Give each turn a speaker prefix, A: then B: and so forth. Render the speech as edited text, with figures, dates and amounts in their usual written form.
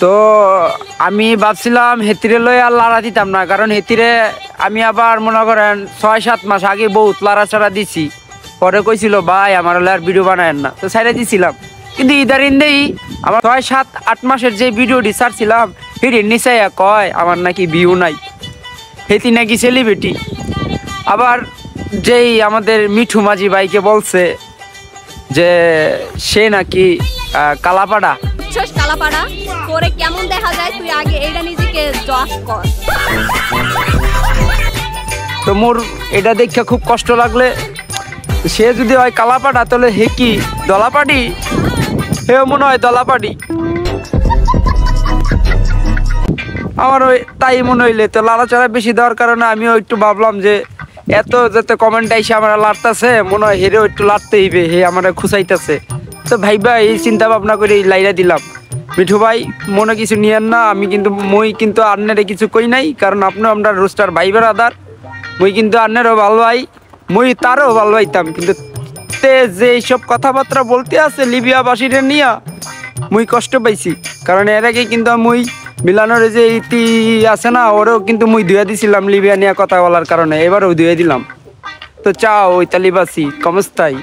A: তো আমি ভাবছিলাম হেতিরে লই আর লাড়া দিতাম না, কারণ হেতিরে আমি আবার মনে করেন 6-7 মাস আগে বহুত লাড়া চাড়া দিছি। পরে কইছিল ভাই আমার আর ভিডিও বানায়েন না, তো ছাইড়া দিছিলাম। কিন্তু ইদারিন্দেই আমার 6-7-8 মাসের যে ভিডিওটি ছাড়ছিলাম হেটির নিচে কয় আমার নাকি ভিউ নাই, হেতি নাকি সেলিব্রিটি। আবার যেই আমাদের মিঠু মাঝি ভাইকে বলছে যে সে নাকি কালাপাড়া।
B: কালাপাড়া তোরে কেমন দেখা যায় তুই আগে এটা নিজেকে জজ কর।
A: তো মোর এটা দেখে খুব কষ্ট লাগলে, সে যদি হয় কালাপাড়া তাহলে হে কি দলাপাড়ি? হেও মনে হয় দলাপাড়ি। আমার ওই তাই মনে হইলে তো লাড়াচাড়া বেশি দেওয়ার কারণে আমিও একটু ভাবলাম যে এত যাতে কমেন্ট আইসে আমার লাড়তাছে, মনে হয় হেরেও একটু লাড়তে হইবে, হে আমার খুঁচাইতেছে। তো ভাই এই চিন্তা ভাবনা করে লাইরা দিলাম। মিঠু ভাই মনে কিছু নিয়েন না, আমি কিন্তু মই কিন্তু আন্নারে কিছু কই নাই, কারণ আপনিও আমরা রোস্টার ভাই বেড়াদার। মই কিন্তু আন্নেরও ভালো ভাই, মই তারও ভালো ভাইতাম, কিন্তু তে যে এইসব কথাবার্তা বলতে আছে লিবিয়াবাসীরে নিয়া মুই কষ্ট পাইছি। কারণ এর আগে কিন্তু মুই মিলানোর যে ইতি আছে না, ওরেও কিন্তু মুই ধুয়ে দিছিলাম লিবিয়া নিয়ে কথা বলার কারণে, এবারও ধুয়ে দিলাম। তো চাও ইতালিবাসী কমস্তাই।